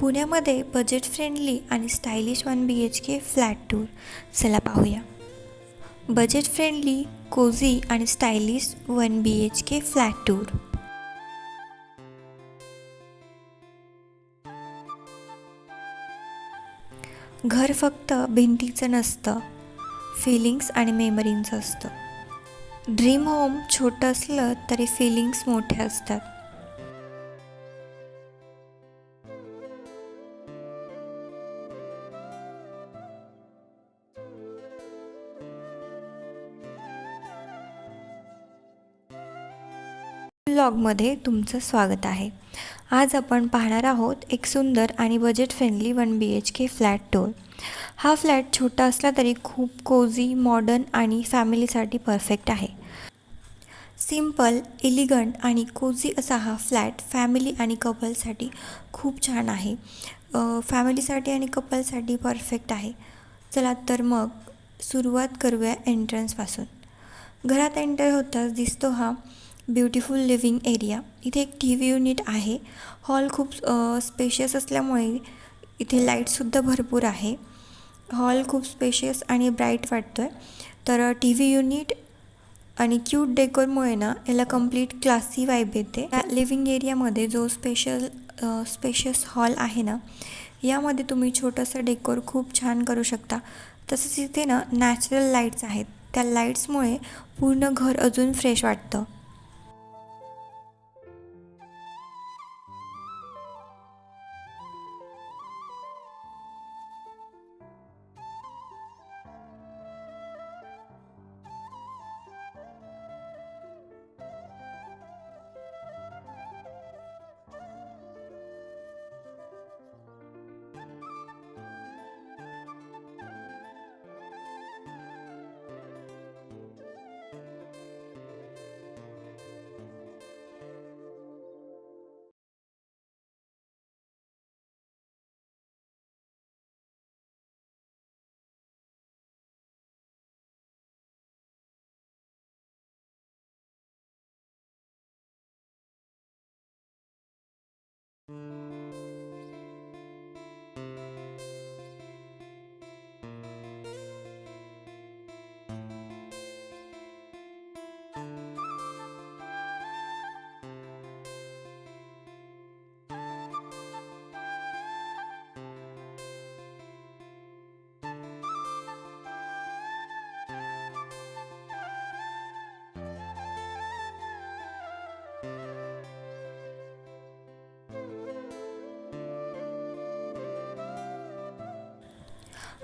पुण्यामध्ये budget friendly आणि stylish 1 BHK flat tour. चला पाहूया. बजेट फ्रेंडली, कोझी आणि स्टायलिश 1 BHK फ्लॅट टूर. घर फक्त भिंतीचं नसतं, फिलिंग्स आणि मेमरींचं असतं. ड्रीम होम छोटं असलं तरी फिलिंग्स मोठ्या असतात. व्लॉगमध्ये तुमचं स्वागत आहे. आज आपण पाहणार आहोत एक सुंदर आणि budget friendly 1 BHK flat tour. हा फ्लॅट छोटा असला तरी खूप कोझी, मॉडर्न आणि फॅमिलीसाठी परफेक्ट आहे. सिम्पल, एलिगंट आणि कोझी असा हा फ्लॅट फॅमिली आणि कपलसाठी खूप छान आहे. फॅमिलीसाठी आणि कपलसाठी परफेक्ट आहे. चला तर मग सुरुवात करूया एंट्रन्सपासून. घरात एंटर होताच दिसतो हा ब्युटिफुल लिव्हिंग एरिया. इथे एक TV युनिट आहे. हॉल खूप स्पेशियस असल्यामुळे इथे लाईटसुद्धा भरपूर आहे. हॉल खूप स्पेशियस आणि ब्राईट वाटतो आहे. तर TV युनिट आणि क्यूट डेकोरमुळे ना याला कंप्लीट क्लासी वाईब येते. या लिव्हिंग एरियामध्ये जो स्पेशियस हॉल आहे ना, यामध्ये तुम्ही छोटंसं डेकोर खूप छान करू शकता. तसंच इथे ना नॅचरल लाईट्स आहेत. त्या लाईट्समुळे पूर्ण घर अजून फ्रेश वाटतं.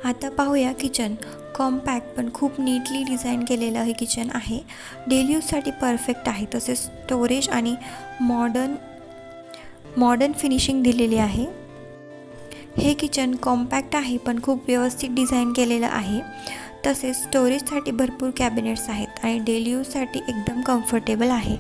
आता पाहूया किचन. कॉम्पॅक्ट पण खूप नीटली डिझाईन केलेलं हे किचन आहे. डेली यूजसाठी परफेक्ट आहे. तसेच स्टोरेज आणि मॉडर्न फिनिशिंग दिलेली आहे. हे किचन कॉम्पॅक्ट आहे पण खूप व्यवस्थित डिझाईन केलेलं आहे. तसेच स्टोरेजसाठी भरपूर कॅबिनेट्स आहेत आणि डेली यूजसाठी एकदम कम्फर्टेबल आहे.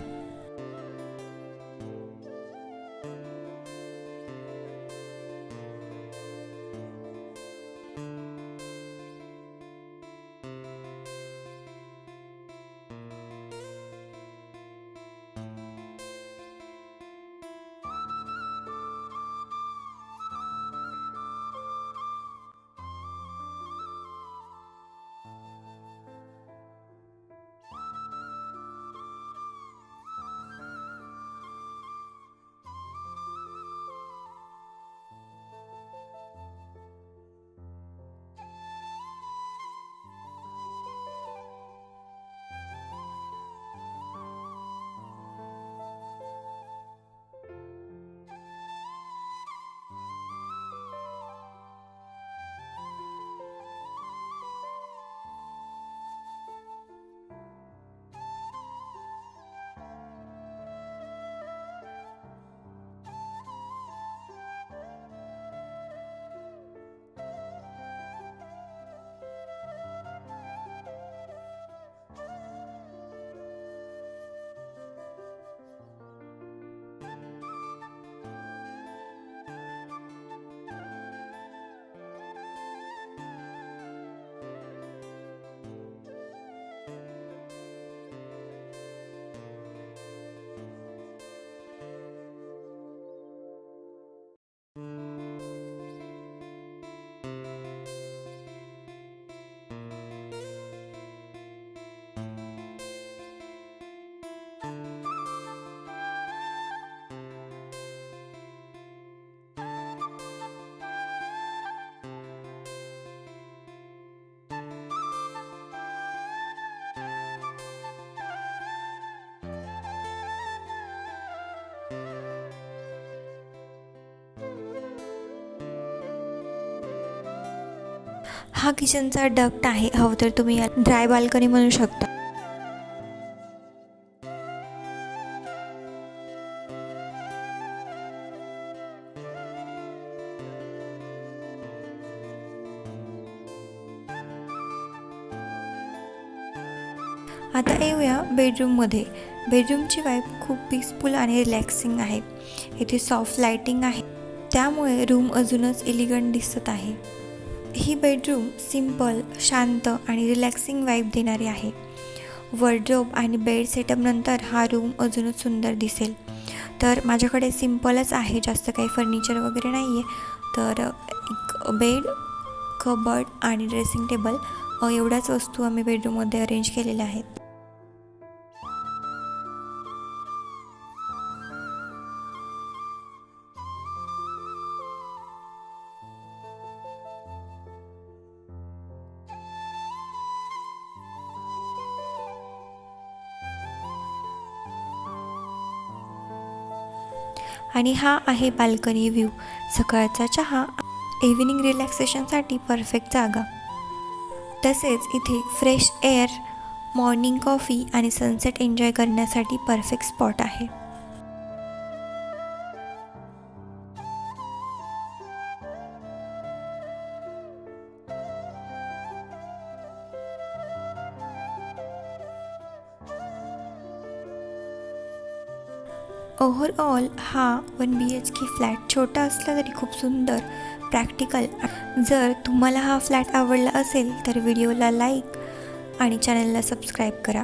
हा किचनचा डक्ट आहे, हवं तर तुम्ही याला ड्राय बाल्कनी म्हणू शकता. आता येऊया बेडरूममध्ये. बेडरूमची वाईब खूप पीसफुल आणि रिलॅक्सिंग आहे. इथे सॉफ्ट लाइटिंग आहे, त्यामुळे रूम अजूनच एलिगंट दिसत आहे. ही बेडरूम सिंपल, शांत आणि रिलॅक्सिंग वाईब देणारी आहे. वॉर्डरोब आणि बेड सेटअप नंतर हा रूम अजूनच सुंदर दिसेल. तर माझ्याकडे सिंपलच आहे, जास्त काही फर्निचर वगैरे नाही आहे. तर एक बेड, कबर्ड आणि ड्रेसिंग टेबल एवढ्याच वस्तू आम्ही बेडरूममध्ये अरेंज केलेल्या आहेत. आणि हा आहे बाल्कनी व्ह्यू. सकाळचा चहा, इव्हिनिंग रिलॅक्सेशनसाठी परफेक्ट जागा. तसेच इथे फ्रेश एअर, मॉर्निंग कॉफी आणि सनसेट एन्जॉय करण्यासाठी परफेक्ट स्पॉट आहे. ओव्हरऑल हा 1 BHK फ्लॅट छोटा असला तरी खूप सुंदर, प्रॅक्टिकल. जर तुम्हाला हा फ्लॅट आवडला असेल तर व्हिडिओला लाईक आणि चॅनलला सबस्क्राईब करा.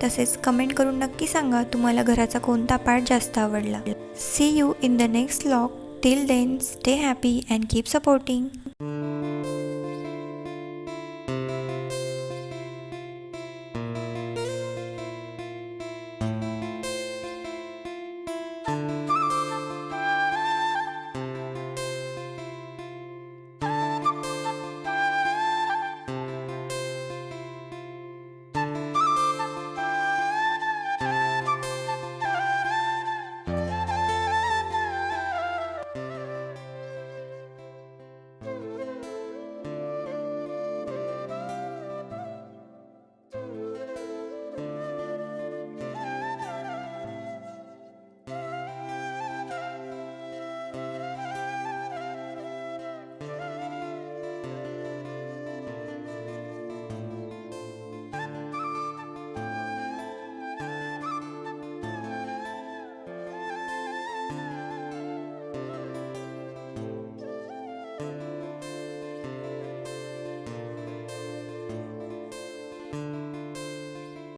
तसेच कमेंट करून नक्की सांगा तुम्हाला घराचा कोणता पार्ट जास्त आवडला. See you in the next vlog. Till then, stay happy and keep supporting.